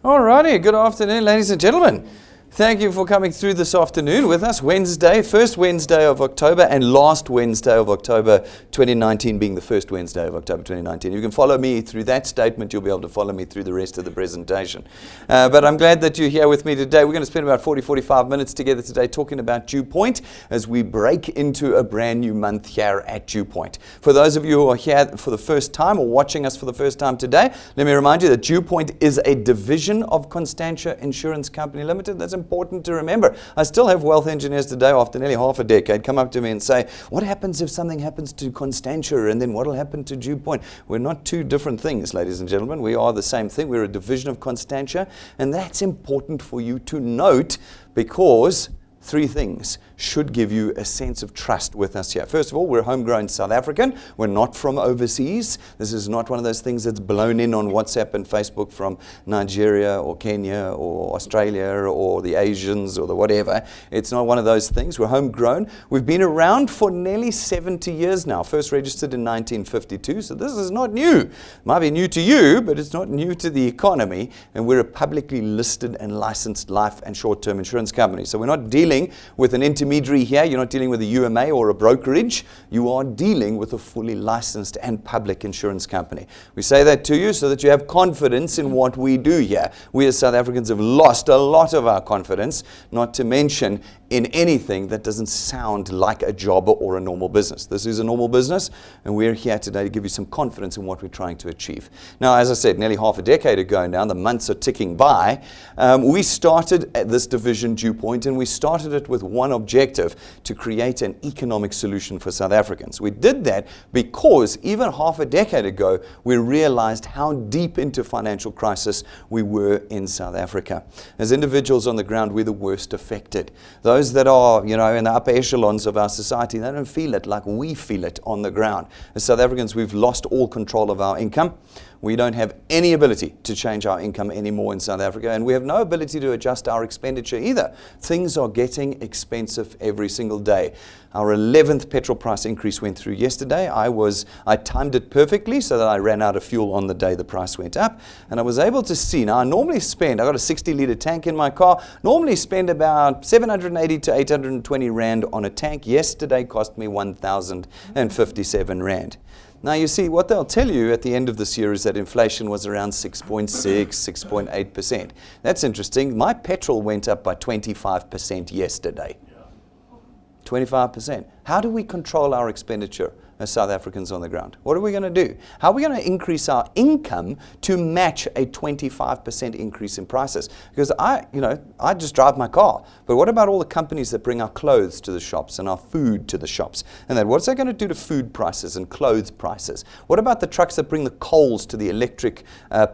Alrighty, good afternoon, ladies and gentlemen. Thank you for coming through this afternoon with us. Wednesday, first Wednesday of October and last Wednesday of October 2019 being the first Wednesday of October 2019. You can follow me through that statement. You'll be able to follow me through the rest of the presentation. But I'm glad that you're here with me today. We're going to spend about 45 minutes together today talking about DuePoint as we break into a brand new month here at DuePoint. For those of you who are here for the first time or watching us for the first time today, let me remind you that DuePoint is a division of Constantia Insurance Company Limited. That's important to remember. I still have wealth engineers today after nearly half a decade come up to me and say, what happens if something happens to Constantia and then what will happen to DuePoint? We're not two different things, ladies and gentlemen. We are the same thing. We're a division of Constantia, and that's important for you to note because three things should give you a sense of trust with us here. First of all, we're homegrown South African. We're not from overseas. This is not one of those things that's blown in on WhatsApp and Facebook from Nigeria or Kenya or Australia or the Asians or the whatever. It's not one of those things. We're homegrown. We've been around for nearly 70 years now. First registered in 1952, so this is not new. It might be new to you, but it's not new to the economy, and we're a publicly listed and licensed life and short-term insurance company. So we're not dealing with an intermediary here. You're not dealing with a UMA or a brokerage. You are dealing with a fully licensed and public insurance company. We say that to you so that you have confidence in what we do here. We as South Africans have lost a lot of our confidence, not to mention in anything that doesn't sound like a job or a normal business. This is a normal business, and we're here today to give you some confidence in what we're trying to achieve. Now, as I said, nearly half a decade ago now, the months are ticking by, we started at this division DuePoint, and we started it with one objective: to create an economic solution for South Africans. We did that because even half a decade ago, we realized how deep into financial crisis we were in South Africa. As individuals on the ground, we're the worst affected. Those that are, in the upper echelons of our society, they don't feel it like we feel it on the ground. As South Africans, we've lost all control of our income. We don't have any ability to change our income anymore in South Africa, and we have no ability to adjust our expenditure either. Things are getting expensive every single day. Our 11th petrol price increase went through yesterday. I timed it perfectly so that I ran out of fuel on the day the price went up, and I was able to see. Now, I normally spend, I got a 60-litre tank in my car, normally spend about 780 to 820 Rand on a tank. Yesterday cost me 1,057 Rand. Now, you see, what they'll tell you at the end of this year is that inflation was around 6.6, 6.8%. That's interesting. My petrol went up by 25% yesterday. 25%. How do we control our expenditure as South Africans on the ground? What are we going to do? How are we going to increase our income to match a 25% increase in prices? Because I just drive my car. But what about all the companies that bring our clothes to the shops and our food to the shops? And then what's that going to do to food prices and clothes prices? What about the trucks that bring the coals to the electric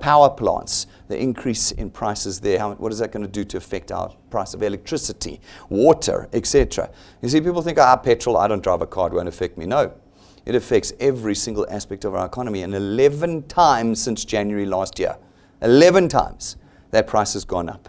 power plants? The increase in prices there, what is that going to do to affect our price of electricity, water, etc.? You see, people think, petrol, I don't drive a car, it won't affect me. No. It affects every single aspect of our economy. And 11 times since January last year, 11 times, that price has gone up.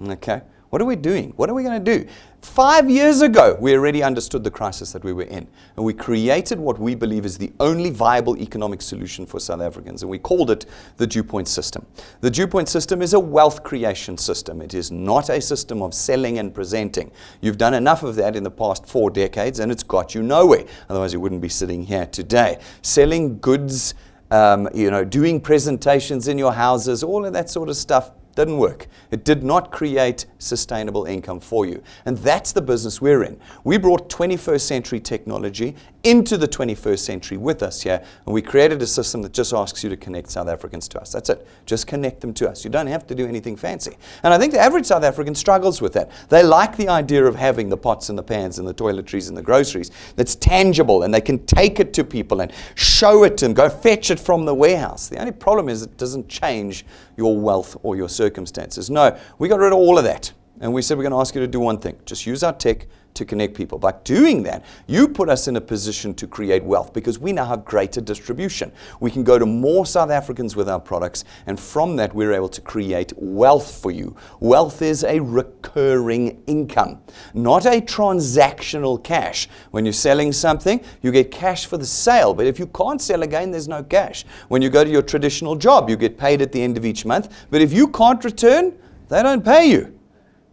Okay? What are we doing? What are we going to do? 5 years ago, we already understood the crisis that we were in. And we created what we believe is the only viable economic solution for South Africans. And we called it the DuePoint system. The DuePoint system is a wealth creation system. It is not a system of selling and presenting. You've done enough of that in the past 4 decades, and it's got you nowhere. Otherwise, you wouldn't be sitting here today. Selling goods, doing presentations in your houses, all of that sort of stuff didn't work. It did not create sustainable income for you. And that's the business we're in. We brought 21st century technology into the 21st century with us here, and we created a system that just asks you to connect South Africans to us. That's it. Just connect them to us. You don't have to do anything fancy. And I think the average South African struggles with that. They like the idea of having the pots and the pans and the toiletries and the groceries that's tangible, and they can take it to people and show it and go fetch it from the warehouse. The only problem is it doesn't change your wealth or your circumstances. No, we got rid of all of that. And we said we're going to ask you to do one thing. Just use our tech to connect people. By doing that, you put us in a position to create wealth because we now have greater distribution. We can go to more South Africans with our products, and from that we're able to create wealth for you. Wealth is a recurring income, not a transactional cash. When you're selling something, you get cash for the sale, but if you can't sell again, there's no cash. When you go to your traditional job, you get paid at the end of each month, but if you can't return, they don't pay you.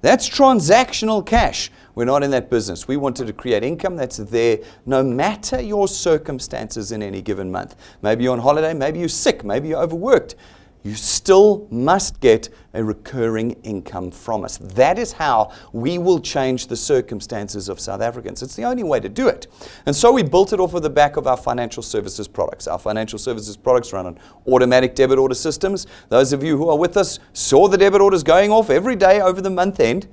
That's transactional cash. We're not in that business. We wanted to create income that's there no matter your circumstances in any given month. Maybe you're on holiday, maybe you're sick, maybe you're overworked. You still must get a recurring income from us. That is how we will change the circumstances of South Africans. It's the only way to do it. And so we built it off of the back of our financial services products. Our financial services products run on automatic debit order systems. Those of you who are with us saw the debit orders going off every day over the month end.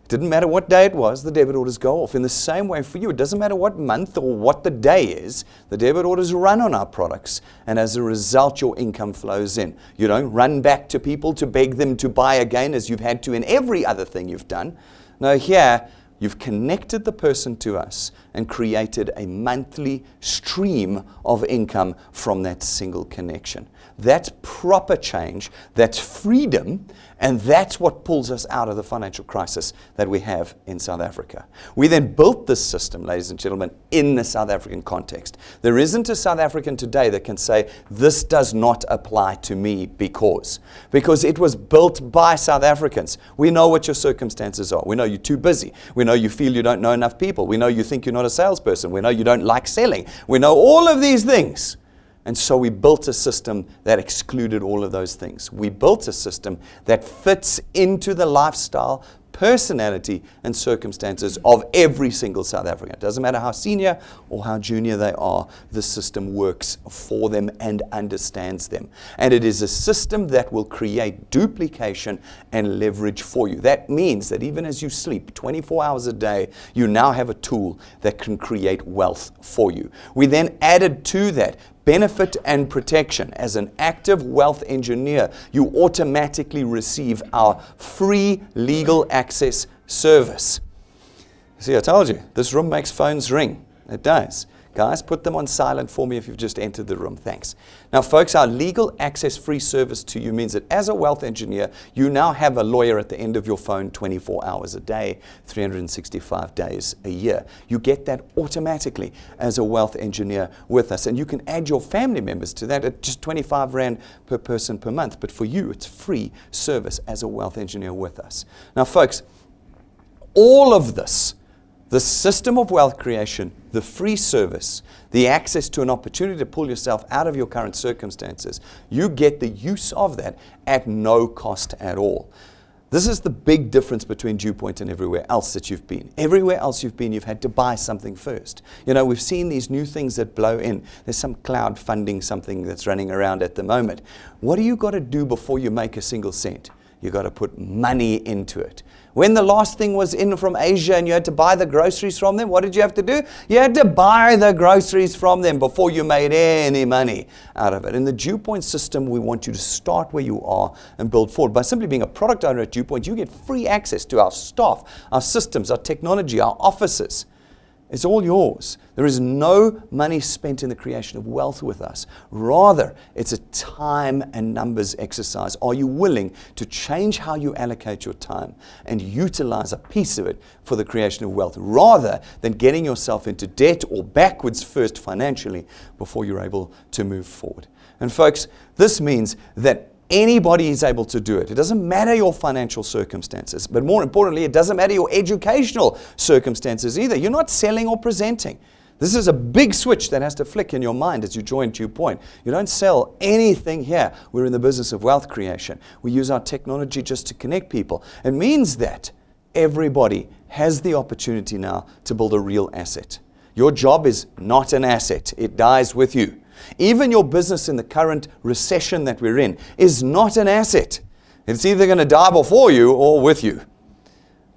It didn't matter what day it was, the debit orders go off. In the same way for you, it doesn't matter what month or what the day is, the debit orders run on our products, and as a result, your income flows in. You don't run back to people to beg them to buy again as you've had to in every other thing you've done. No, here, you've connected the person to us and created a monthly stream of income from that single connection. That's proper change, that's freedom, and that's what pulls us out of the financial crisis that we have in South Africa. We then built this system, ladies and gentlemen, in the South African context. There isn't a South African today that can say, this does not apply to me because it was built by South Africans. We know what your circumstances are. We know you're too busy. We know you feel you don't know enough people. We know you think you're not a salesperson. We know you don't like selling. We know all of these things. And so we built a system that excluded all of those things. We built a system that fits into the lifestyle, personality, and circumstances of every single South African. It doesn't matter how senior or how junior they are, the system works for them and understands them. And it is a system that will create duplication and leverage for you. That means that even as you sleep 24 hours a day, you now have a tool that can create wealth for you. We then added to that benefit and protection. As an active wealth engineer, you automatically receive our free legal access service. See, I told you, this room makes phones ring. It does. Guys, put them on silent for me if you've just entered the room. Thanks. Now, folks, our legal access free service to you means that as a wealth engineer, you now have a lawyer at the end of your phone 24 hours a day, 365 days a year. You get that automatically as a wealth engineer with us. And you can add your family members to that at just 25 Rand per person per month. But for you, it's free service as a wealth engineer with us. Now, folks, all of this, the system of wealth creation, the free service, the access to an opportunity to pull yourself out of your current circumstances, you get the use of that at no cost at all. This is the big difference between DuePoint and everywhere else that you've been. Everywhere else you've been, you've had to buy something first. You know, we've seen these new things that blow in. There's some cloud funding something that's running around at the moment. What do you got to do before you make a single cent? You got to put money into it. When the last thing was in from Asia and you had to buy the groceries from them, what did you have to do? You had to buy the groceries from them before you made any money out of it. In the DuePoint system, we want you to start where you are and build forward. By simply being a product owner at DuePoint, you get free access to our staff, our systems, our technology, our offices. It's all yours. There is no money spent in the creation of wealth with us. Rather, it's a time and numbers exercise. Are you willing to change how you allocate your time and utilize a piece of it for the creation of wealth, rather than getting yourself into debt or backwards first financially before you're able to move forward? And folks, this means that anybody is able to do it. It doesn't matter your financial circumstances, but more importantly, it doesn't matter your educational circumstances either. You're not selling or presenting. This is a big switch that has to flick in your mind as you join DuePoint. You don't sell anything here. We're in the business of wealth creation. We use our technology just to connect people. It means that everybody has the opportunity now to build a real asset. Your job is not an asset. It dies with you. Even your business in the current recession that we're in is not an asset. It's either going to die before you or with you.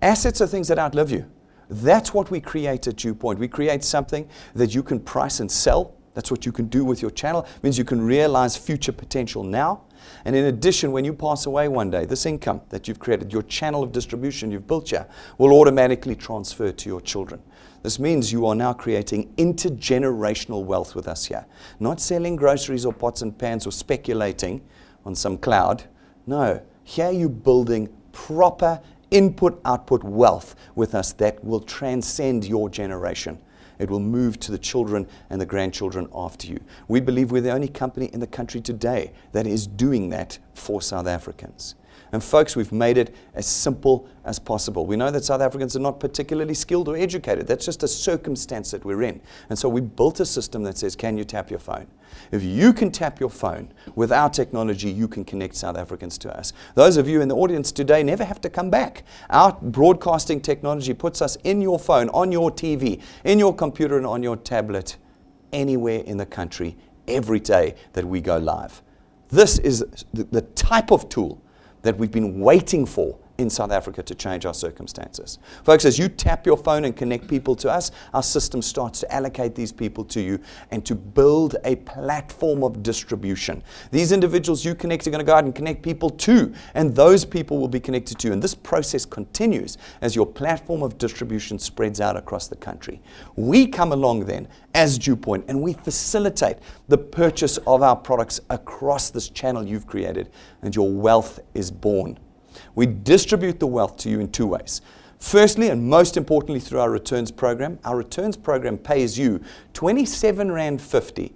Assets are things that outlive you. That's what we create at DuePoint. We create something that you can price and sell, That's what you can do with your channel. It means you can realize future potential now. And in addition, when you pass away one day, this income that you've created, your channel of distribution you've built here, will automatically transfer to your children. This means you are now creating intergenerational wealth with us here. Not selling groceries or pots and pans or speculating on some cloud. No, here you're building proper input-output wealth with us that will transcend your generation. It will move to the children and the grandchildren after you. We believe we're the only company in the country today that is doing that for South Africans. And folks, we've made it as simple as possible. We know that South Africans are not particularly skilled or educated. That's just a circumstance that we're in. And so we built a system that says, can you tap your phone? If you can tap your phone with our technology, you can connect South Africans to us. Those of you in the audience today never have to come back. Our broadcasting technology puts us in your phone, on your TV, in your computer, and on your tablet, anywhere in the country, every day that we go live. This is the type of tool that we've been waiting for in South Africa to change our circumstances. Folks, as you tap your phone and connect people to us, our system starts to allocate these people to you and to build a platform of distribution. These individuals you connect are going to go out and connect people to, and those people will be connected to you. And this process continues as your platform of distribution spreads out across the country. We come along then as DuePoint, and we facilitate the purchase of our products across this channel you've created, and your wealth is born. We distribute the wealth to you in two ways. Firstly, and most importantly, through our returns program. Our returns program pays you R27.50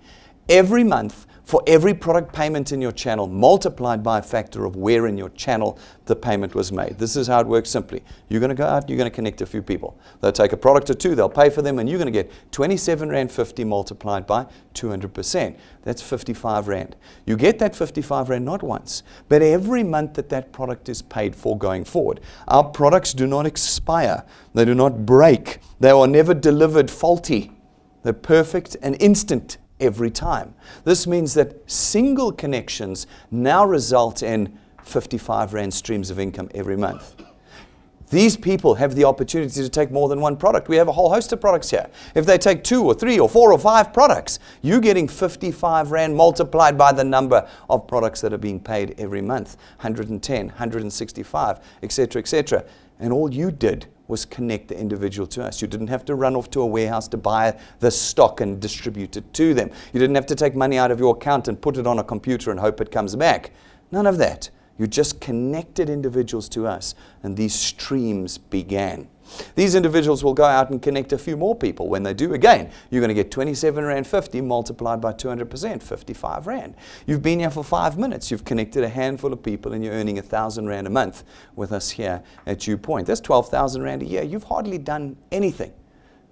every month for every product payment in your channel, multiplied by a factor of where in your channel the payment was made. This is how it works simply. You're going to go out, you're going to connect a few people. They'll take a product or two, they'll pay for them, and you're going to get R27.50 multiplied by 200%. That's 55 Rand. You get that 55 Rand not once, but every month that that product is paid for going forward. Our products do not expire. They do not break. They are never delivered faulty. They're perfect and instant every time. This means that single connections now result in 55 Rand streams of income every month. These people have the opportunity to take more than one product. We have a whole host of products here. If they take 2 or 3 or 4 or 5 products, you're getting 55 Rand multiplied by the number of products that are being paid every month. 110, 165, etc., etc. And all you did was connect the individual to us. You didn't have to run off to a warehouse to buy the stock and distribute it to them. You didn't have to take money out of your account and put it on a computer and hope it comes back. None of that. You just connected individuals to us, and these streams began. These individuals will go out and connect a few more people. When they do, again, you're going to get R27.50 multiplied by 200%, 55 Rand. You've been here for 5 minutes. You've connected a handful of people, and you're earning 1,000 Rand a month with us here at DuePoint. That's 12,000 Rand a year. You've hardly done anything.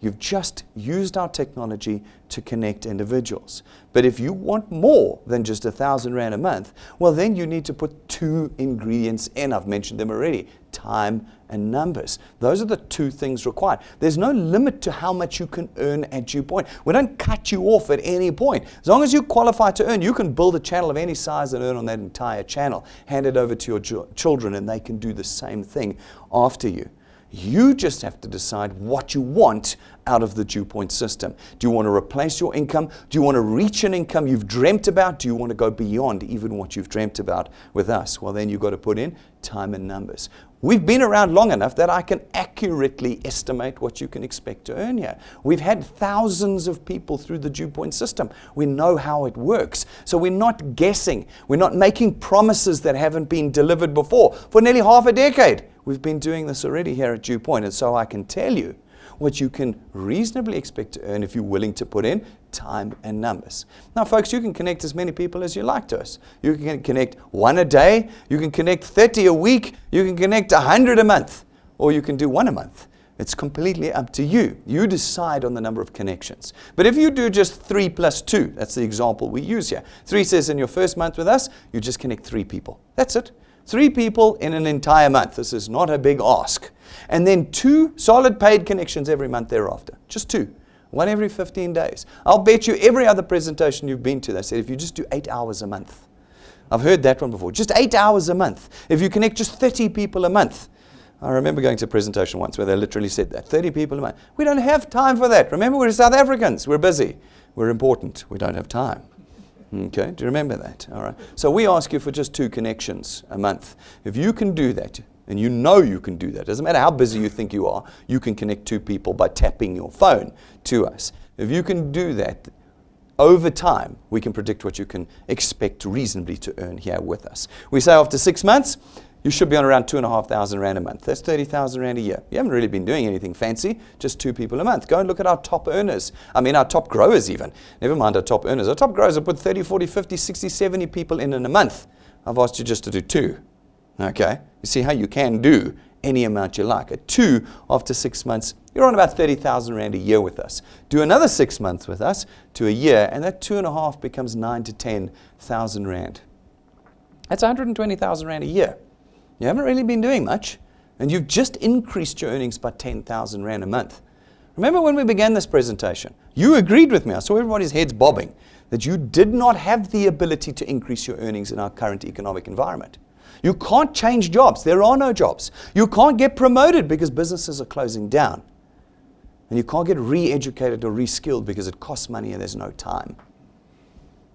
You've just used our technology to connect individuals. But if you want more than just 1,000 Rand a month, well, then you need to put 2 ingredients in. I've mentioned them already: time and numbers. Those are the 2 things required. There's no limit to how much you can earn at DuePoint. We don't cut you off at any point. As long as you qualify to earn, you can build a channel of any size and earn on that entire channel. Hand it over to your children, and they can do the same thing after you. You just have to decide what you want out of the DuePoint system. Do you want to replace your income? Do you want to reach an income you've dreamt about? Do you want to go beyond even what you've dreamt about with us? Well, then you've got to put in time and numbers. We've been around long enough that I can accurately estimate what you can expect to earn here. We've had thousands of people through the DuePoint system. We know how it works. So we're not guessing. We're not making promises that haven't been delivered before. For nearly half a decade, we've been doing this already here at DuePoint. And so I can tell you what you can reasonably expect to earn if you're willing to put in time and numbers. Now, folks, you can connect as many people as you like to us. You can connect 1 a day, you can connect 30 a week, you can connect 100 a month, or you can do 1 a month. It's completely up to you. You decide on the number of connections. But if you do just 3 plus 2, that's the example we use here. 3 says in your first month with us, you just connect 3 people. That's it. 3 people in an entire month. This is not a big ask. And then 2 solid paid connections every month thereafter. Just 2. 1 every 15 days. I'll bet you every other presentation you've been to, they said if you just do 8 hours a month. I've heard that one before. Just 8 hours a month. If you connect just 30 people a month. I remember going to a presentation once where they literally said that. 30 people a month. We don't have time for that. Remember, we're South Africans. We're busy. We're important. We don't have time. Okay, do you remember that? All right. So we ask you for just 2 connections a month. If you can do that, and you know you can do that, doesn't matter how busy you think you are, you can connect 2 people by tapping your phone to us. If you can do that, over time, we can predict what you can expect reasonably to earn here with us. We say after 6 months, you should be on around 2,500 Rand a month. That's 30,000 Rand a year. You haven't really been doing anything fancy, just 2 people a month. Go and look at our top earners. I mean, our top growers even. Never mind our top earners. Our top growers have put 30, 40, 50, 60, 70 people in a month. I've asked you just to do 2. Okay? You see how you can do any amount you like. At 2, after 6 months, you're on about 30,000 Rand a year with us. Do another 6 months with us to a year, and that 2.5 becomes 9 to 10,000 Rand. That's 120,000 Rand a year. You haven't really been doing much, and you've just increased your earnings by 10,000 Rand a month. Remember when we began this presentation, you agreed with me, I saw everybody's heads bobbing, that you did not have the ability to increase your earnings in our current economic environment. You can't change jobs. There are no jobs. You can't get promoted because businesses are closing down. And you can't get re-educated or re-skilled because it costs money and there's no time.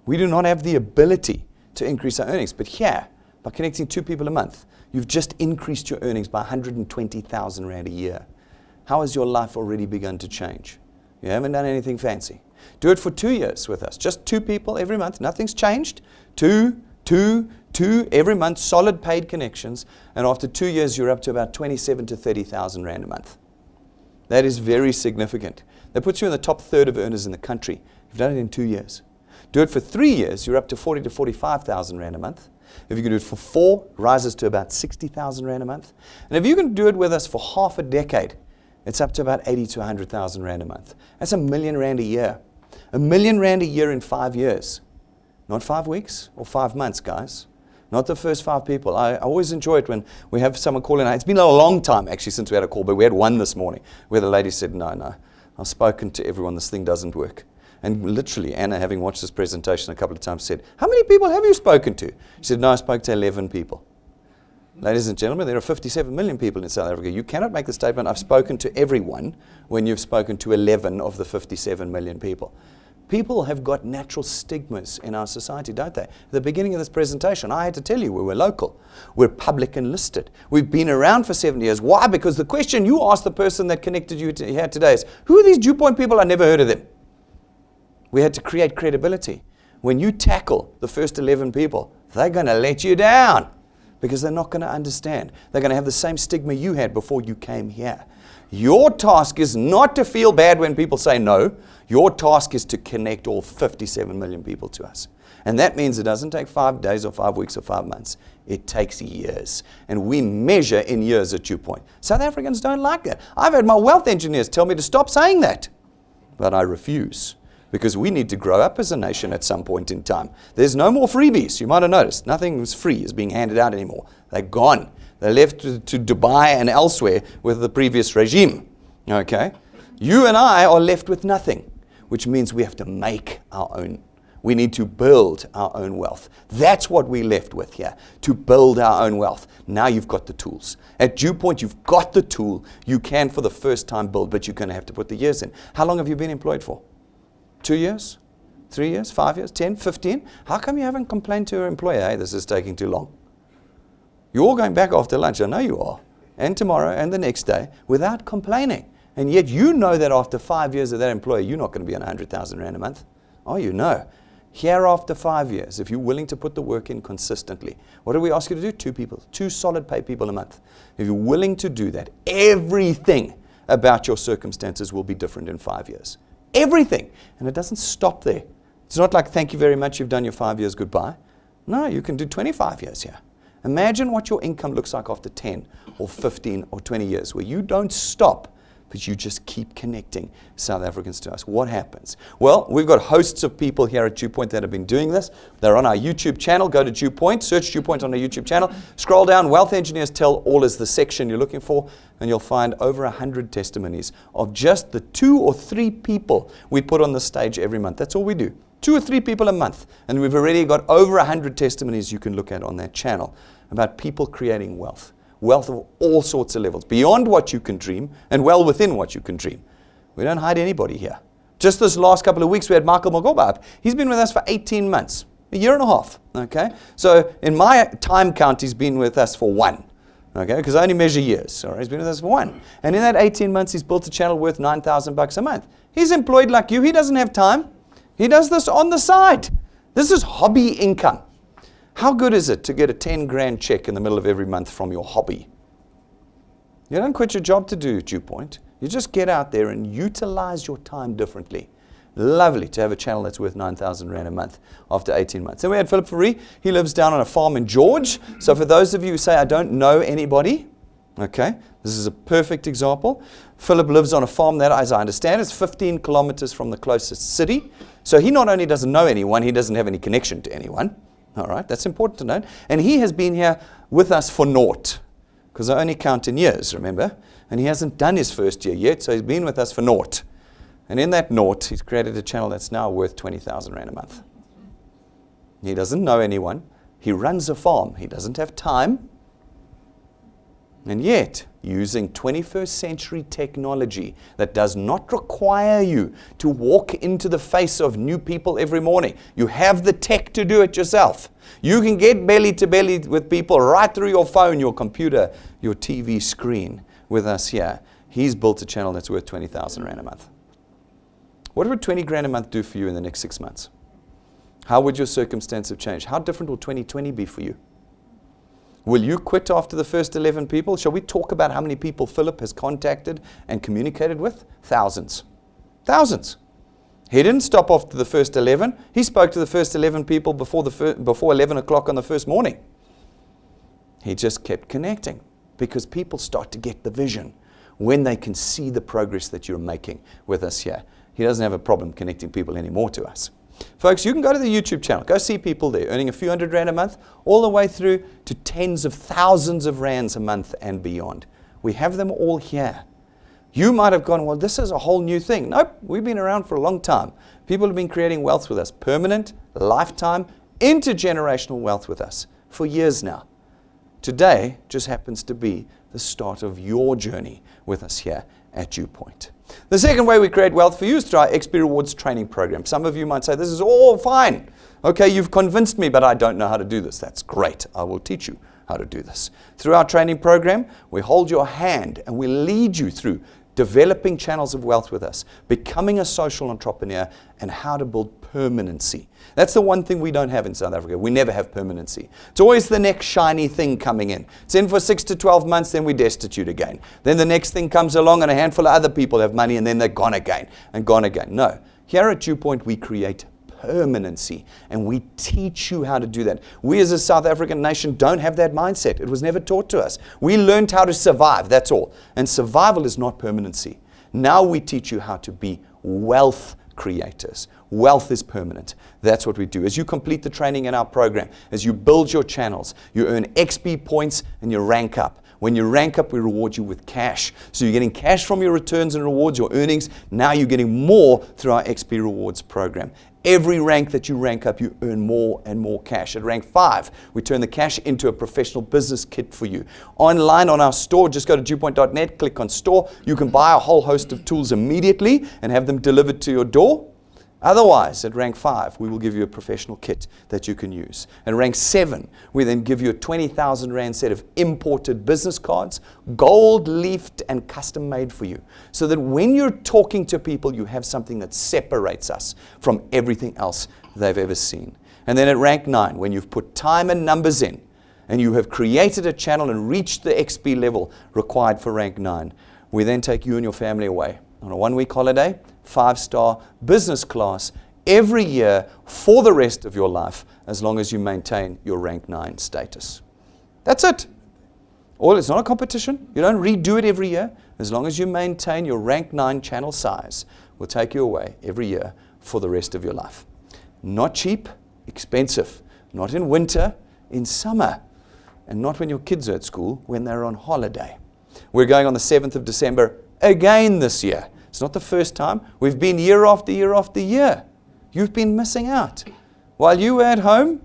We do not have the ability to increase our earnings, but here, by connecting 2 people a month, you've just increased your earnings by 120,000 Rand a year. How has your life already begun to change? You haven't done anything fancy. Do it for 2 years with us. Just 2 people every month. Nothing's changed. 2 every month, solid paid connections. And after 2 years, you're up to about 27 to 30,000 Rand a month. That is very significant. That puts you in the top third of earners in the country. You've done it in 2 years. Do it for 3 years, you're up to 40 to 45,000 Rand a month. If you can do it for 4, rises to about 60,000 Rand a month. And if you can do it with us for half a decade, it's up to about 80 to 100,000 Rand a month. That's R1,000,000 a year. R1,000,000 a year in 5 years. Not 5 weeks or 5 months, guys. Not the first 5 people. I always enjoy it when we have someone call in. It's been a long time, actually, since we had a call, but we had one this morning where the lady said, no, I've spoken to everyone. This thing doesn't work. And literally, Anna, having watched this presentation a couple of times, said, how many people have you spoken to? She said, no, I spoke to 11 people. Ladies and gentlemen, there are 57 million people in South Africa. You cannot make the statement, I've spoken to everyone, when you've spoken to 11 of the 57 million people. People have got natural stigmas in our society, don't they? At the beginning of this presentation, I had to tell you we're local. We're public and listed. We've been around for 70 years. Why? Because the question you asked the person that connected you here today is, who are these DuePoint people? I never heard of them. We had to create credibility. When you tackle the first 11 people, they're going to let you down because they're not going to understand. They're going to have the same stigma you had before you came here. Your task is not to feel bad when people say no. Your task is to connect all 57 million people to us. And that means it doesn't take 5 days or 5 weeks or 5 months. It takes years. And we measure in years at DuePoint. South Africans don't like that. I've had my wealth engineers tell me to stop saying that. But I refuse. Because we need to grow up as a nation at some point in time. There's no more freebies. You might have noticed. Nothing is free is being handed out anymore. They're gone. They left to Dubai and elsewhere with the previous regime. Okay? You and I are left with nothing, which means we have to make our own. We need to build our own wealth. That's what we're left with here, to build our own wealth. Now you've got the tools. At DuePoint, you've got the tool. You can, for the first time, build, but you're going to have to put the years in. How long have you been employed for? 2 years? 3 years? 5 years? 10? 15? How come you haven't complained to your employer, hey, this is taking too long? You're all going back after lunch, I know you are, and tomorrow and the next day, without complaining. And yet you know that after 5 years of that employer, you're not going to be on 100,000 Rand a month. Oh, you know. Here after 5 years, if you're willing to put the work in consistently, what do we ask you to do? 2 people, 2 solid paid people a month. If you're willing to do that, everything about your circumstances will be different in 5 years. Everything. And it doesn't stop there. It's not like, thank you very much, you've done your 5 years, goodbye. No, you can do 25 years here. Imagine what your income looks like after 10 or 15 or 20 years, where you don't stop, but you just keep connecting South Africans to us. What happens? Well, we've got hosts of people here at DuePoint that have been doing this. They're on our YouTube channel. Go to DuePoint, search DuePoint on our YouTube channel. Scroll down, Wealth Engineers Tell All is the section you're looking for, and you'll find over 100 testimonies of just the 2 or 3 people we put on the stage every month. That's all we do. 2 or 3 people a month. And we've already got over 100 testimonies you can look at on that channel about people creating wealth. Wealth of all sorts of levels, beyond what you can dream and well within what you can dream. We don't hide anybody here. Just this last couple of weeks, we had Michael Magoba up. He's been with us for 18 months, a year and a half. Okay, so in my time count, he's been with us for 1. Okay, because I only measure years. All right, he's been with us for 1. And in that 18 months, he's built a channel worth $9,000 a month. He's employed like you. He doesn't have time. He does this on the side. This is hobby income. How good is it to get a 10 grand check in the middle of every month from your hobby? You don't quit your job to do DuePoint. You just get out there and utilize your time differently. Lovely to have a channel that's worth 9,000 Rand a month after 18 months. Then we had Philip Fourie. He lives down on a farm in George. So for those of you who say, I don't know anybody, okay, this is a perfect example. Philip lives on a farm that, as I understand, is 15 kilometers from the closest city. So he not only doesn't know anyone, he doesn't have any connection to anyone. All right, that's important to note. And he has been here with us for naught, because I only count in years, remember? And he hasn't done his first year yet, so he's been with us for naught. And in that naught, he's created a channel that's now worth 20,000 Rand a month. He doesn't know anyone. He runs a farm. He doesn't have time. And yet, using 21st century technology that does not require you to walk into the face of new people every morning. You have the tech to do it yourself. You can get belly to belly with people right through your phone, your computer, your TV screen with us here. He's built a channel that's worth 20,000 Rand a month. What would 20 grand a month do for you in the next 6 months? How would your circumstance have changed? How different will 2020 be for you? Will you quit after the first 11 people? Shall we talk about how many people Philip has contacted and communicated with? Thousands. Thousands. He didn't stop after the first 11. He spoke to the first 11 people before 11 o'clock on the first morning. He just kept connecting because people start to get the vision when they can see the progress that you're making with us here. He doesn't have a problem connecting people anymore to us. Folks, you can go to the YouTube channel. Go see people there earning a few hundred Rand a month, all the way through to tens of thousands of Rands a month and beyond. We have them all here. You might have gone, well, this is a whole new thing. Nope, we've been around for a long time. People have been creating wealth with us, permanent, lifetime, intergenerational wealth with us for years now. Today just happens to be the start of your journey with us here at DuePoint. The second way we create wealth for you is through our XP Rewards training program. Some of you might say, this is all fine. Okay, you've convinced me, but I don't know how to do this. That's great. I will teach you how to do this. Through our training program, we hold your hand and we lead you through developing channels of wealth with us, becoming a social entrepreneur, and how to build permanency. That's the one thing we don't have in South Africa. We never have permanency. It's always the next shiny thing coming in. It's in for 6 to 12 months, then we're destitute again. Then the next thing comes along and a handful of other people have money and then they're gone again and gone again. No. Here at DuePoint, we create permanency and we teach you how to do that. We as a South African nation don't have that mindset. It was never taught to us. We learned how to survive, that's all. And survival is not permanency. Now we teach you how to be wealth creators. Wealth is permanent. That's what we do. As you complete the training in our program, as you build your channels, you earn XP points and you rank up. When you rank up, we reward you with cash. So you're getting cash from your returns and rewards, your earnings. Now you're getting more through our XP Rewards program. Every rank that you rank up, you earn more and more cash. At rank 5, we turn the cash into a professional business kit for you. Online on our store, just go to DuePoint.net, click on store. You can buy a whole host of tools immediately and have them delivered to your door. Otherwise, at rank 5, we will give you a professional kit that you can use. At rank 7, we then give you a 20,000 Rand set of imported business cards, gold leafed and custom made for you, so that when you're talking to people, you have something that separates us from everything else they've ever seen. And then at rank 9, when you've put time and numbers in, and you have created a channel and reached the XP level required for rank 9, we then take you and your family away on a 1-week holiday, 5-star business class, every year for the rest of your life, as long as you maintain your rank 9 status. That's it. It's not a competition. You don't redo it every year. As long as you maintain your rank 9 channel size, we'll take you away every year for the rest of your life. Not cheap, expensive. Not in winter, in summer. And not when your kids are at school, when they're on holiday. We're going on the 7th of December again this year. It's not the first time. We've been year after year after year. You've been missing out. While you were at home,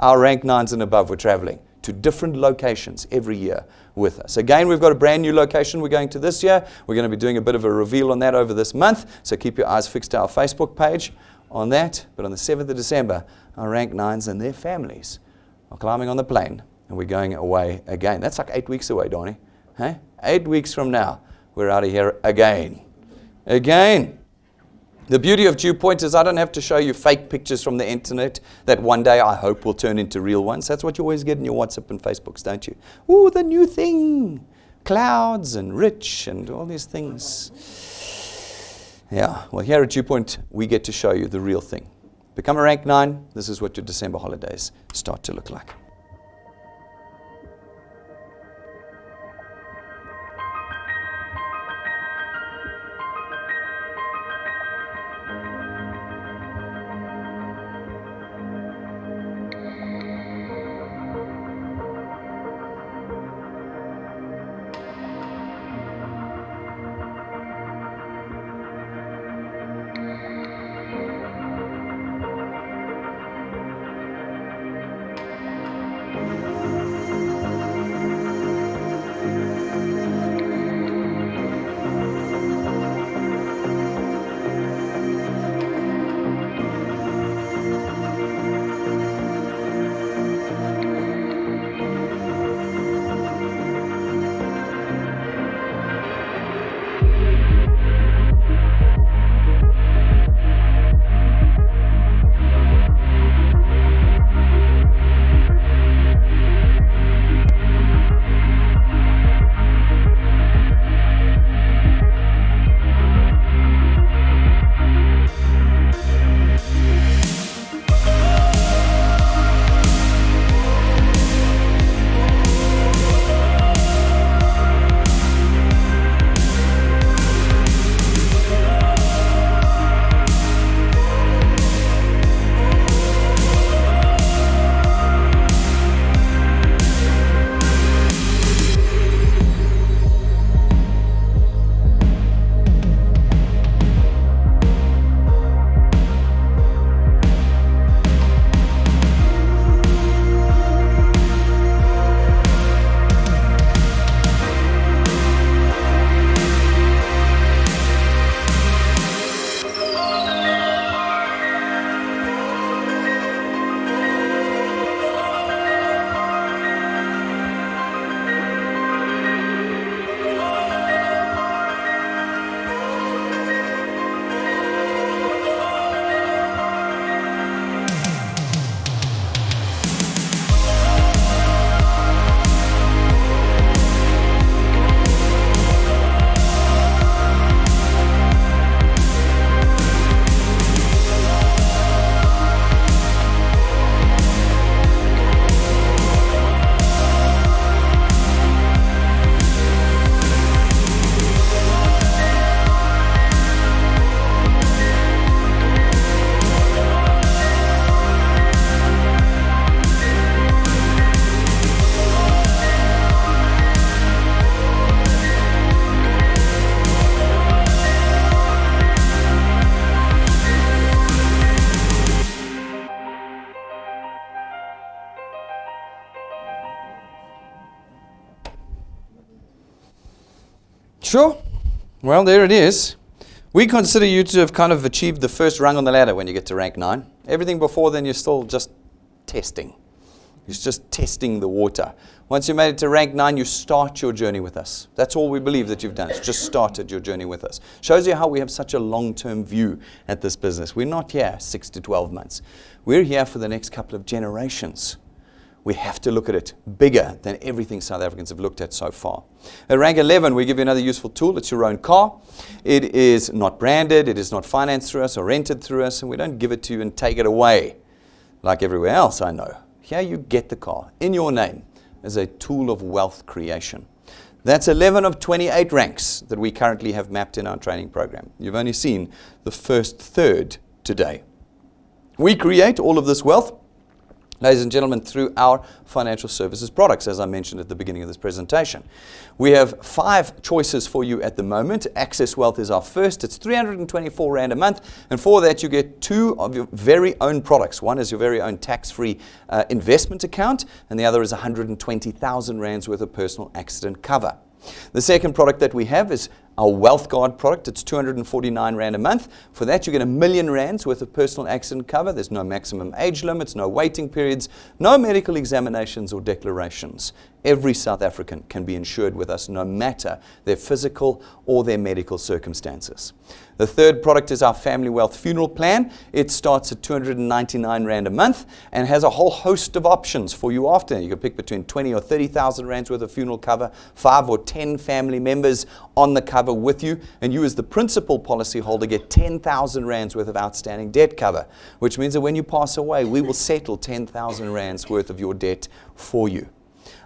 our rank 9s and above were traveling to different locations every year with us. Again, we've got a brand new location we're going to this year. We're going to be doing a bit of a reveal on that over this month, so keep your eyes fixed to our Facebook page on that. But on the 7th of December, our rank 9s and their families are climbing on the plane, and we're going away again. That's like 8 weeks away, Donnie. Hey? 8 weeks from now, we're out of here again. Again. The beauty of DuePoint is I don't have to show you fake pictures from the internet that one day I hope will turn into real ones. That's what you always get in your WhatsApp and Facebooks, don't you? Ooh, the new thing. Clouds and rich and all these things. Yeah, well, here at DuePoint, we get to show you the real thing. Become a rank 9. This is what your December holidays start to look like. Sure. Well, there it is. We consider you to have kind of achieved the first rung on the ladder when you get to rank 9. Everything before then, you're still just testing. You're just testing the water. Once you made it to rank 9, you start your journey with us. That's all we believe that you've done. It's just started your journey with us. Shows you how we have such a long-term view at this business. We're not here 6 to 12 months. We're here for the next couple of generations. We have to look at it bigger than everything South Africans have looked at so far. At rank 11, we give you another useful tool. It's your own car. It is not branded. It is not financed through us or rented through us. And we don't give it to you and take it away like everywhere else I know. Here you get the car in your name as a tool of wealth creation. That's 11 of 28 ranks that we currently have mapped in our training program. You've only seen the first third today. We create all of this wealth ladies and gentlemen, through our financial services products, as I mentioned at the beginning of this presentation. We have 5 choices for you at the moment. Access Wealth is our first. It's 324 Rand a month. And for that, you get 2 of your very own products. One is your very own tax-free investment account, and the other is 120,000 Rands worth of personal accident cover. The second product that we have is our Wealth Guard product. It's 249 Rand a month. For that, you get R1,000,000 worth of personal accident cover. There's no maximum age limits, no waiting periods, no medical examinations or declarations. Every South African can be insured with us, no matter their physical or their medical circumstances. The third product is our Family Wealth Funeral Plan. It starts at 299 Rand a month and has a whole host of options for you after. You can pick between 20 or 30,000 Rands worth of funeral cover, 5 or 10 family members on the cover with you, and you as the principal policyholder get 10,000 Rands worth of outstanding debt cover, which means that when you pass away, we will settle 10,000 Rands worth of your debt for you.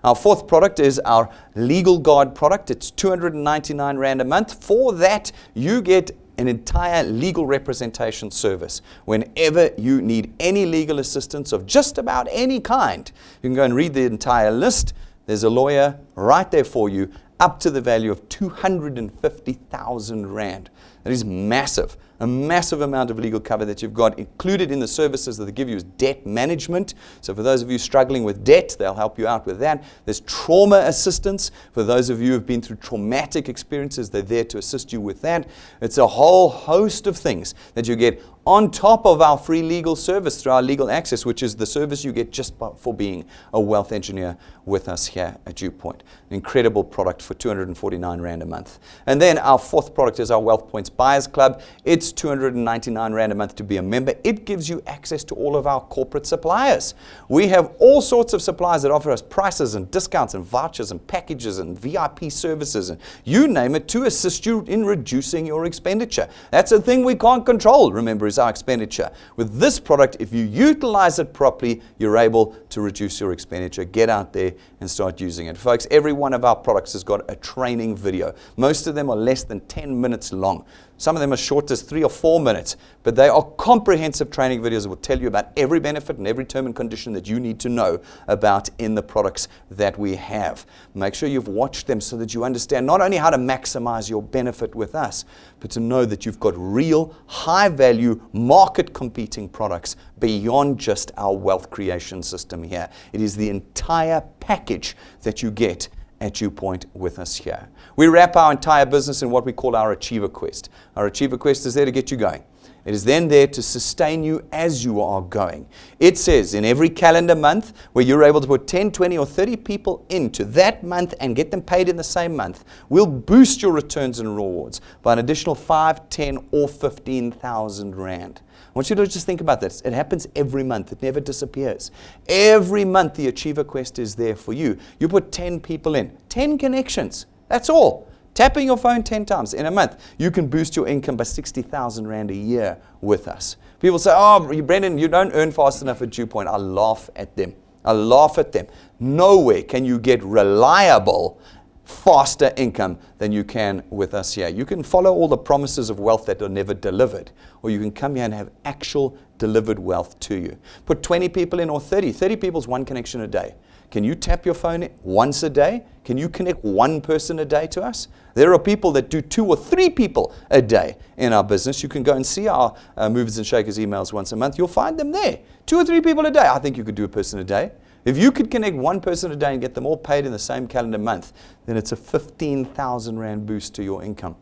Our fourth product is our Legal Guard product. It's 299 Rand a month. For that, you get an entire legal representation service. Whenever you need any legal assistance of just about any kind, you can go and read the entire list. There's a lawyer right there for you, up to the value of 250,000 Rand. That is massive. A massive amount of legal cover that you've got. Included in the services that they give you is debt management. So for those of you struggling with debt, they'll help you out with that. There's trauma assistance. For those of you who have been through traumatic experiences, they're there to assist you with that. It's a whole host of things that you get on top of our free legal service through our Legal Access, which is the service you get just for being a wealth engineer with us here at DuePoint. An incredible product for 249 Rand a month. And then our fourth product is our Wealth Points Buyers Club. It's 299 Rand a month to be a member. It gives you access to all of our corporate suppliers. We have all sorts of suppliers that offer us prices and discounts and vouchers and packages and VIP services and you name it, to assist you in reducing your expenditure. That's a thing we can't control, remember, is our expenditure. With this product, if you utilize it properly, you're able to reduce your expenditure. Get out there and start using it. Folks, every one of our products has got a training video. Most of them are less than 10 minutes long. Some of them are short as 3 or 4 minutes, but they are comprehensive training videos that will tell you about every benefit and every term and condition that you need to know about in the products that we have. Make sure you've watched them so that you understand not only how to maximize your benefit with us, but to know that you've got real, high-value, market-competing products beyond just our wealth creation system here. It is the entire package that you get at DuePoint with us here. We wrap our entire business in what we call our Achiever Quest. Our Achiever Quest is there to get you going. It is then there to sustain you as you are going. It says in every calendar month where you're able to put 10, 20 or 30 people into that month and get them paid in the same month, we'll boost your returns and rewards by an additional 5, 10 or 15,000 Rand. I want you to just think about this. It happens every month. It never disappears. Every month the Achiever Quest is there for you. You put 10 people in, 10 connections. That's all. Tapping your phone 10 times in a month, you can boost your income by 60,000 Rand a year with us. People say, oh, Brendan, you don't earn fast enough at DuePoint. I laugh at them. I laugh at them. Nowhere can you get reliable, faster income than you can with us here. You can follow all the promises of wealth that are never delivered, or you can come here and have actual delivered wealth to you. Put 20 people in or 30. 30 people is 1 connection a day. Can you tap your phone once a day? Can you connect 1 person a day to us? There are people that do 2 or 3 people a day in our business. You can go and see our Movers and Shakers emails once a month. You'll find them there. 2 or 3 people a day. I think you could do a person a day. If you could connect 1 person a day and get them all paid in the same calendar month, then it's a 15,000 Rand boost to your income.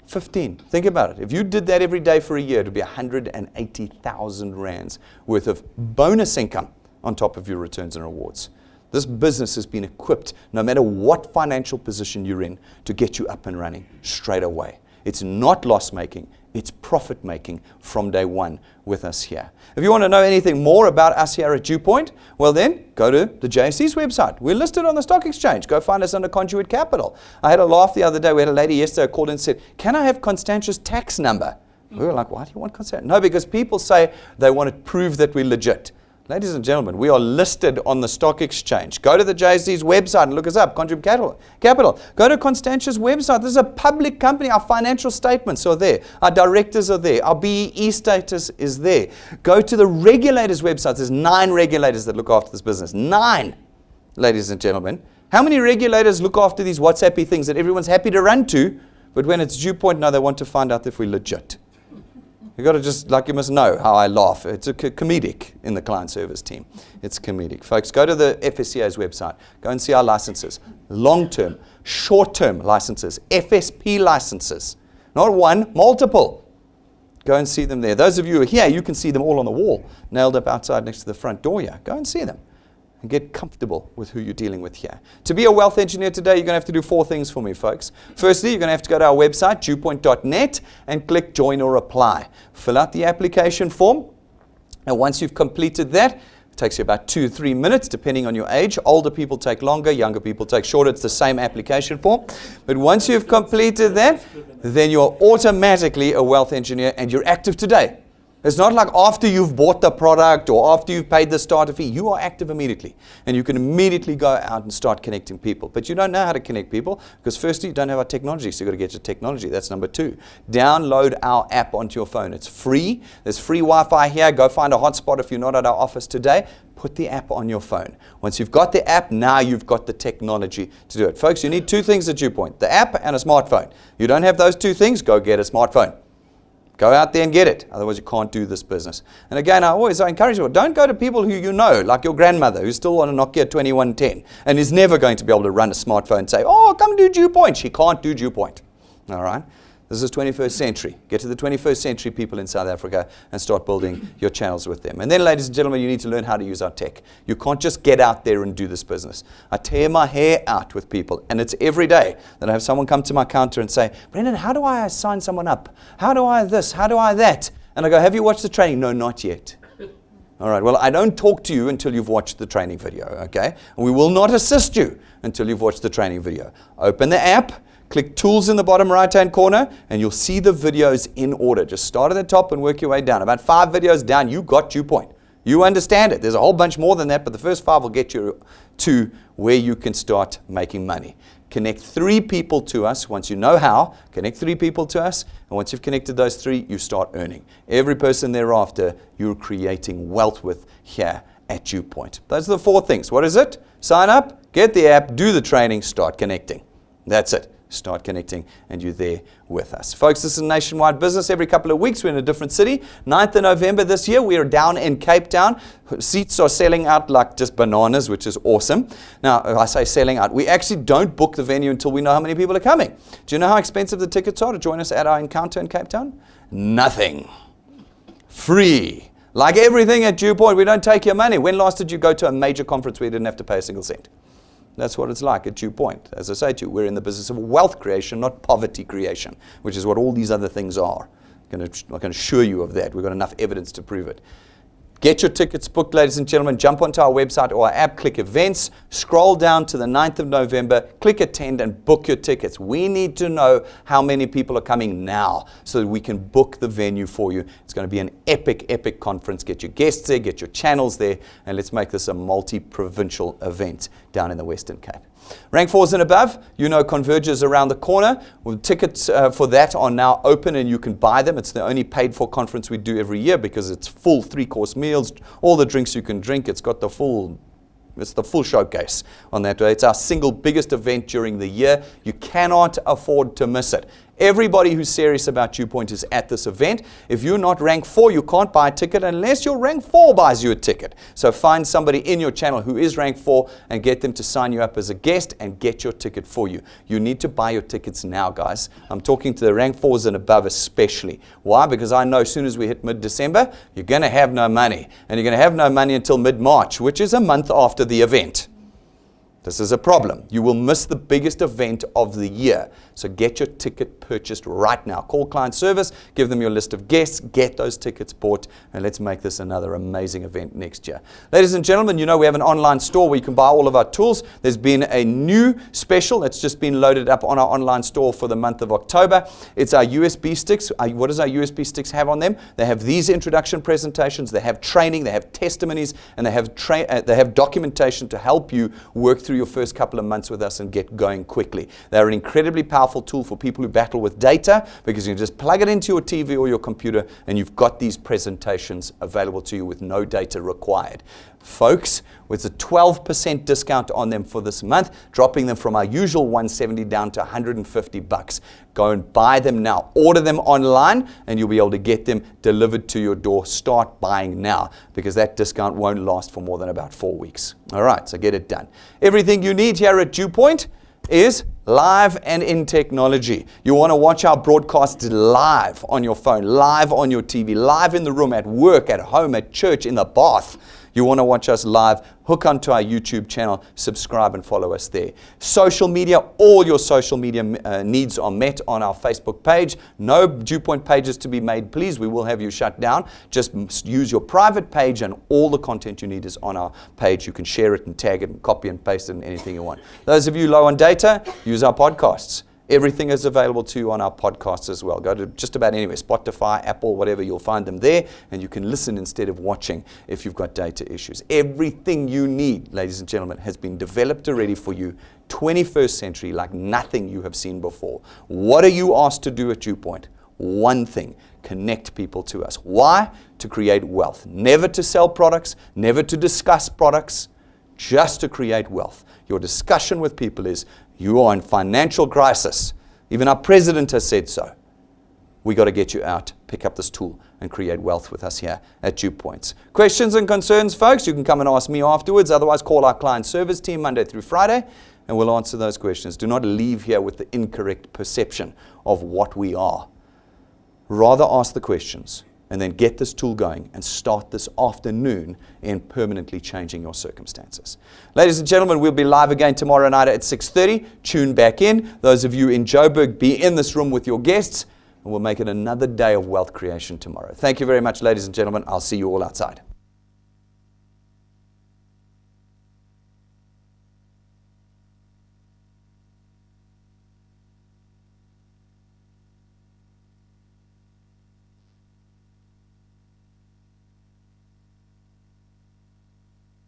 15. Think about it. If you did that every day for a year, it would be 180,000 Rands worth of bonus income on top of your returns and rewards. This business has been equipped, no matter what financial position you're in, to get you up and running straight away. It's not loss-making, it's profit-making from day one with us here. If you want to know anything more about us here at DuePoint, well then, go to the JSE's website. We're listed on the stock exchange. Go find us under Conduit Capital. I had a laugh the other day. We had a lady yesterday who called in and said, can I have Constantia's tax number? We were like, why do you want Constantia? No, because people say they want to prove that we're legit. Ladies and gentlemen, we are listed on the stock exchange. Go to the JSE's website and look us up, Contrib Capital. Go to Constantia's website. This is a public company. Our financial statements are there. Our directors are there. Our BEE status is there. Go to the regulators' websites. There's 9 regulators that look after this business. 9, ladies and gentlemen. How many regulators look after these WhatsAppy things that everyone's happy to run to, but when it's DuePoint, now they want to find out if we're legit? You've got to just, like, you must know how I laugh. It's a comedic in the client service team. It's comedic. Folks, go to the FSCA's website. Go and see our licenses. Long-term, short-term licenses, FSP licenses. Not one, multiple. Go and see them there. Those of you who are here, you can see them all on the wall, nailed up outside next to the front door here. Go and see them and get comfortable with who you're dealing with here. To be a wealth engineer today, you're going to have to do 4 things for me, folks. Firstly, you're going to have to go to our website, DuePoint.net, and click Join or Apply. Fill out the application form, and once you've completed that, it takes you about 2-3 minutes, depending on your age. Older people take longer, younger people take shorter. It's the same application form. But once you've completed that, then you're automatically a wealth engineer, and you're active today. It's not like after you've bought the product or after you've paid the starter fee. You are active immediately. And you can immediately go out and start connecting people. But you don't know how to connect people because firstly, you don't have our technology. So you've got to get your technology. That's number 2. Download our app onto your phone. It's free. There's free Wi-Fi here. Go find a hotspot if you're not at our office today. Put the app on your phone. Once you've got the app, now you've got the technology to do it. Folks, you need 2 things at DuePoint. The app and a smartphone. You don't have those 2 things, go get a smartphone. Go out there and get it. Otherwise, you can't do this business. And again, I encourage people, don't go to people who you know, like your grandmother, who's still on a Nokia 2110 and is never going to be able to run a smartphone and say, oh, come do DuePoint. She can't do DuePoint. All right? This is 21st century. Get to the 21st century people in South Africa and start building your channels with them. And then, ladies and gentlemen, you need to learn how to use our tech. You can't just get out there and do this business. I tear my hair out with people, and it's every day that I have someone come to my counter and say, Brendan, how do I sign someone up? How do I this? How do I that? And I go, have you watched the training? No, not yet. All right, well, I don't talk to you until you've watched the training video, okay? And we will not assist you until you've watched the training video. Open the app. Click Tools in the bottom right-hand corner, and you'll see the videos in order. Just start at the top and work your way down. About 5 videos down, you got DuePoint. You understand it. There's a whole bunch more than that, but the first 5 will get you to where you can start making money. Connect 3 people to us. Once you know how, connect 3 people to us, and once you've connected those 3, you start earning. Every person thereafter, you're creating wealth with here at DuePoint. Those are the 4 things. What is it? Sign up, get the app, do the training, start connecting. That's it. Start connecting, and you're there with us. Folks, this is a nationwide business. Every couple of weeks, we're in a different city. 9th of November this year, we are down in Cape Town. Seats are selling out like just bananas, which is awesome. Now, I say selling out. We actually don't book the venue until we know how many people are coming. Do you know how expensive the tickets are to join us at our encounter in Cape Town? Nothing. Free. Like everything at DuePoint, we don't take your money. When last did you go to a major conference where you didn't have to pay a single cent? That's what it's like at DuePoint. As I say to you, we're in the business of wealth creation, not poverty creation, which is what all these other things are. I can assure you of that. We've got enough evidence to prove it. Get your tickets booked, ladies and gentlemen. Jump onto our website or our app, click events, scroll down to the 9th of November, click attend and book your tickets. We need to know how many people are coming now so that we can book the venue for you. It's going to be an epic, epic conference. Get your guests there, get your channels there, and let's make this a multi-provincial event down in the Western Cape. Rank 4s and above, you know Converge is around the corner. Well, tickets for that are now open and you can buy them. It's the only paid for conference we do every year because it's full 3-course meals, all the drinks you can drink. It's got the full showcase on that day. It's our single biggest event during the year. You cannot afford to miss it. Everybody who's serious about DuePoint is at this event. If you're not rank 4, you can't buy a ticket unless your rank 4 buys you a ticket. So find somebody in your channel who is rank 4 and get them to sign you up as a guest and get your ticket for you. You need to buy your tickets now, guys. I'm talking to the rank 4s and above especially. Why? Because I know as soon as we hit mid-December, you're going to have no money. And you're going to have no money until mid-March, which is a month after the event. This is a problem. You will miss the biggest event of the year. So get your ticket purchased right now. Call client service, give them your list of guests, get those tickets bought, and let's make this another amazing event next year. Ladies and gentlemen, you know we have an online store where you can buy all of our tools. There's been a new special that's just been loaded up on our online store for the month of October. It's our USB sticks. What does our USB sticks have on them? They have these introduction presentations, they have training, they have testimonies, and they have documentation to help you work through your first couple of months with us and get going quickly. They're an incredibly powerful tool for people who battle with data, because you can just plug it into your TV or your computer and you've got these presentations available to you with no data required. Folks, with a 12% discount on them for this month, dropping them from our usual $170 down to $150. Go and buy them now. Order them online and you'll be able to get them delivered to your door. Start buying now, because that discount won't last for more than about 4 weeks. All right, so get it done. Everything you need here at DuePoint is live and in technology. You want to watch our broadcasts live on your phone, live on your TV, live in the room, at work, at home, at church, in the bath. You want to watch us live, hook onto our YouTube channel, subscribe and follow us there. Social media, all your social media needs are met on our Facebook page. No DuePoint pages to be made, please. We will have you shut down. Just use your private page and all the content you need is on our page. You can share it and tag it and copy and paste it and anything you want. Those of you low on data, use our podcasts. Everything is available to you on our podcasts as well. Go to just about anywhere, Spotify, Apple, whatever, you'll find them there, and you can listen instead of watching if you've got data issues. Everything you need, ladies and gentlemen, has been developed already for you, 21st century, like nothing you have seen before. What are you asked to do at DuePoint? One thing: connect people to us. Why? To create wealth. Never to sell products, never to discuss products, just to create wealth. Your discussion with people is, you are in financial crisis. Even our president has said so. We got to get you out, pick up this tool, and create wealth with us here at DuePoint. Questions and concerns, folks, you can come and ask me afterwards. Otherwise, call our client service team Monday through Friday, and we'll answer those questions. Do not leave here with the incorrect perception of what we are. Rather ask the questions, and then get this tool going and start this afternoon in permanently changing your circumstances. Ladies and gentlemen, we'll be live again tomorrow night at 6:30. Tune back in. Those of you in Joburg, be in this room with your guests, and we'll make it another day of wealth creation tomorrow. Thank you very much, ladies and gentlemen. I'll see you all outside.